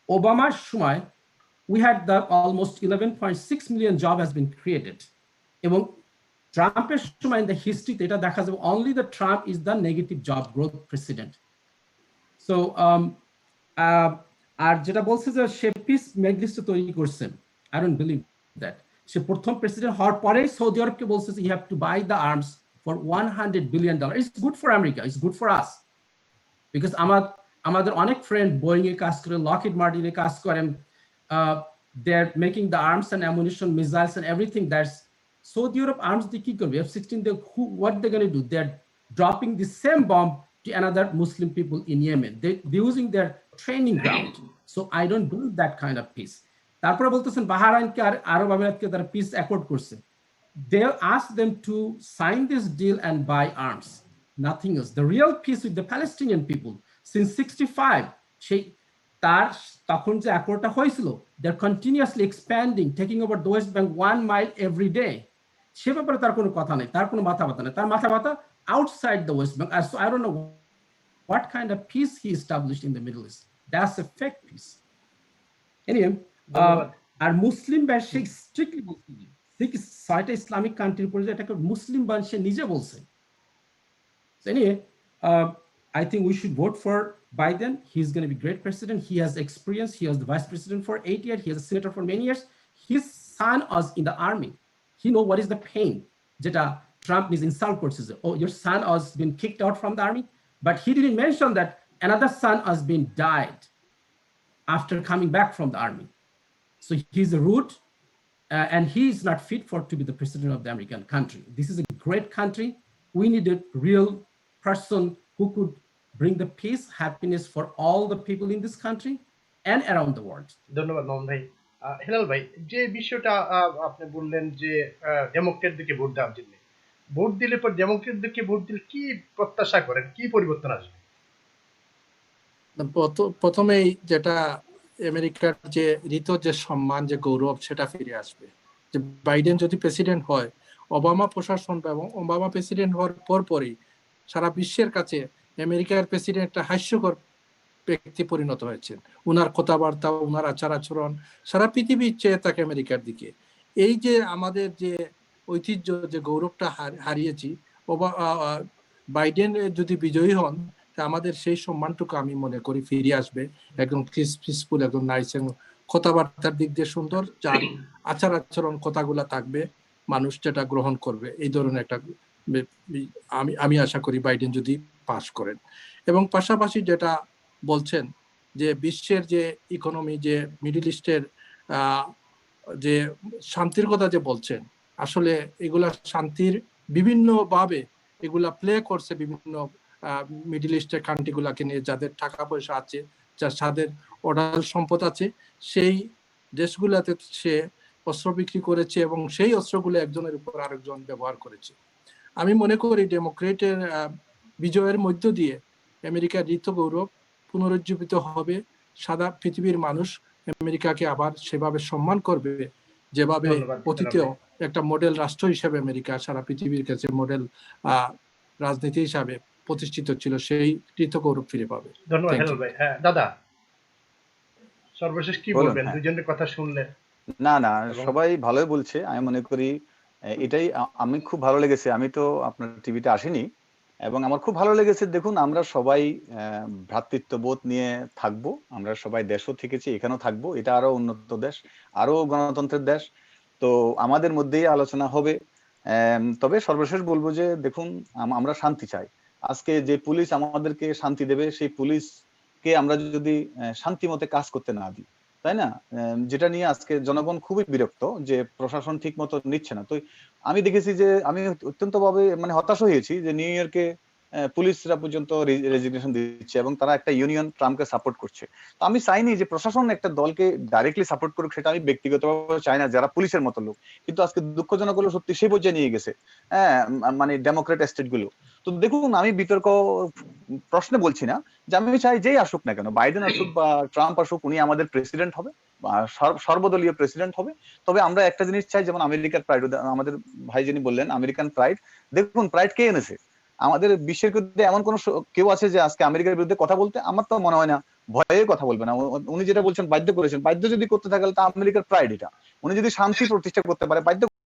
Obama's shumai, we had the almost 11.6 million job has been created. এবং ট্রাম্পের সময় in the history এটা দেখা যাবে only the Trump is the negative job growth president. So আর যেটা বলছে যে সে পিস মেডলিস্ট তৈরি করছেন, আই ডোন্ট বিলিভ দ্যাট। সে প্রথম প্রেসিডেন্ট হওয়ার পরেই সৌদি আরবকে বলছে যে you have to buy the arms for $100 billion. It's good for America, it's good for us, because আমাদের অনেক ফ্রেন্ড বোয়িং এ কাজ করে, লকহিড মার্টিনে কাজ করেন, they are making the arms and ammunition, missiles and everything. That's Saudi Arab arms দিয়ে কি করবে? F-16 দিয়ে what they gonna do? They are dropping the same bomb to another Muslim people in Yemen. They're using their training ground. So I don't believe that kind of peace. তারপরে বলতেছেন বাহরাইনকে আর আরব আমিরাতকে তারা পিস অ্যাকর্ড করছে। They asked them to sign this deal and buy arms. Nothing else. The real peace with the Palestinian people since 65, সেই তার তখন যে অ্যাকর্ডটা হয়েছিল, they're continuously expanding, taking over the West Bank 1 mile every day. সে ব্যাপারে তার কোনো কথা নেই, তার কোনো মাথা ব্যথা নেই, তার মাথা ব্যথা outside the West Bank. So I don't know what kind of peace he established in the Middle East. That's a fake peace. Anyway, আর মুসলিম ব্যাস সে স্ট্রিক্টলি বলছে, ঠিক 6টা ইসলামিক কান্ট্রির উপরে যে এটাকে মুসলিম বান সে নিজে বলছে। Anyway, I think we should vote for Biden. He's going to be great president. He has experience. He was the vice president for 8 years. He was a senator for many years. His son was in the army. He know what is the pain. যেটা Trump is insult করছে, oh, your son has been kicked out from the army, but he didn't mention that another son has been died after coming back from the army. So he's a root, and he is not fit for to be the president of the American country. This is a great country. We need a real person who could bring the peace, happiness for all the people in this country and around the world. ধন্যবাদ মোহন ভাই। হেলাল ভাই, যে বিষয়টা আপনি বললেন যে ডেমোক্রেট দিকে ভোট দেওয়ার জন্য, ভোট দিলে পর ডেমোক্রেট দিকে ভোট দিলে কি প্রত্যাশা করেন, কি পরিবর্তন আসবে? প্রথমেই যেটা আমেরিকার যে ঋত যে সম্মান যে গৌরব সেটা ফিরে আসবে। যে বাইডেন যদি প্রেসিডেন্ট হয়, ওবামা প্রশাসন এবং ওবামা প্রেসিডেন্ট হওয়ার পরপরই সারা বিশ্বের কাছে আমেরিকার প্রেসিডেন্ট একটা হাস্যকর ব্যক্তি পরিণত হয়েছেন। উনার কথাবার্তা, উনার আচার আচরণ সারা পৃথিবী চেয়ে থাকে আমেরিকার দিকে। এই যে আমাদের যে ঐতিহ্য, যে গৌরবটা হারিয়েছি, বাইডেন যদি বিজয়ী হন, আমাদের সেই সম্মানটুকু আমি মনে করি ফিরে আসবে। একদম পিসফুল, একদম নাইস, কথাবার্তার দিক দিয়ে সুন্দর, যার আচার আচরণ কথাগুলা থাকবে, মানুষ যেটা গ্রহণ করবে, এই ধরনের একটা আমি আশা করি বাইডেন যদি পাস করেন। এবং পাশাপাশি যেটা বলছেন যে বিশ্বের যে ইকোনমি, যে মিডল ইস্টের যে শান্তির কথা যে বলছেন, আসলে এগুলা শান্তির বিভিন্নভাবে এগুলা প্লে করছে বিভিন্ন মিডল ইস্টের কান্ট্রিগুলাকে নিয়ে, যাদের টাকা পয়সা আছে, যাদের অঢাল সম্পদ আছে, সেই দেশগুলাতে সে অস্ত্র বিক্রি করেছে এবং সেই অস্ত্রগুলো একজনের উপর আরেকজন ব্যবহার করেছে। আমি মনে করি ডেমোক্রেটের বিজয়ের মধ্য দিয়ে আমেরিকার ঋত গৌরব পুনরুজ্জীবিত হবে। সারা পৃথিবীর মানুষ আমেরিকাকে আবার সেভাবে সম্মান করবে, যেভাবে অতীতেও একটা মডেল রাষ্ট্র হিসেবে আমেরিকা সারা পৃথিবীর কাছে মডেল রাজনীতি হিসাবে প্রতিষ্ঠিত ছিল, সেই ঋত গৌরব ফিরে পাবে। ধন্যবাদ হেলাল ভাই। হ্যাঁ দাদা, সর্বশেষ কি বলবেন? দুজনের কথা শুনলেন। না, সবাই ভালোই বলছে। আমি মনে করি এটাই আমি খুব ভালো লেগেছে। আমি তো আপনার টিভিতে আসিনি, এবং আমার খুব ভালো লেগেছে। দেখুন, আমরা সবাই ভ্রাতৃত্ববোধ নিয়ে থাকবো, আমরা সবাই দেশও থেকেছি, এখানেও থাকবো। এটা আরো উন্নত দেশ, আরো গণতন্ত্রের দেশ, তো আমাদের মধ্যেই আলোচনা হবে। তবে সর্বশেষ বলবো যে দেখুন, আমরা শান্তি চাই, আজকে যে পুলিশ আমাদেরকে শান্তি দেবে সেই পুলিশকে আমরা যদি শান্তি মতে কাজ করতে না দিই, তাই না? যেটা নিয়ে আজকে জনগণ খুবই বিরক্ত যে প্রশাসন ঠিক মতো নিচ্ছে না। তো আমি দেখেছি যে আমি অত্যন্ত ভাবে মানে হতাশ হয়েছি যে নিউ ইয়র্কে পুলিশরা পর্যন্ত রেজিগনেশন দিচ্ছে এবং তারা একটা ইউনিয়ন ট্রাম্পকে সাপোর্ট করছে। তো আমি চাইনি যে প্রশাসন একটা দলকে ডাইরেক্টলি সাপোর্ট করুক, সেটা আমি ব্যক্তিগতভাবে চাই না, যারা পুলিশের মতো লোক। কিন্তু আজকে দুঃখজনক হলো সত্যি সেই পর্যায়ে নিয়ে গেছে, হ্যাঁ, মানে ডেমোক্রেট স্টেট গুলো। তো দেখুন, আমি বিতর্ক প্রশ্নে বলছি না, যে আমি চাই যেই আসুক না কেন, বাইডেন আসুক বা ট্রাম্প আসুক, উনি আমাদের প্রেসিডেন্ট হবে বা সর্বদলীয় প্রেসিডেন্ট হবে। তবে আমরা একটা জিনিস চাই, যেমন আমেরিকার প্রাইড, আমাদের ভাই যিনি বললেন আমেরিকান প্রাইড, দেখুন প্রাইড কে এনেছে? আমাদের বিশ্বের বিরুদ্ধে এমন কোন কেউ আছে যে আজকে আমেরিকার বিরুদ্ধে কথা বলতে? আমার তো মনে হয় না, ভয়ে কথা বলবে না। উনি যেটা বলছেন বাধ্য করেছেন, বাধ্য যদি করতে থাকে তাহলে তা আমেরিকার প্রাইড এটা। উনি যদি শান্তি প্রতিষ্ঠা করতে পারে, বাধ্য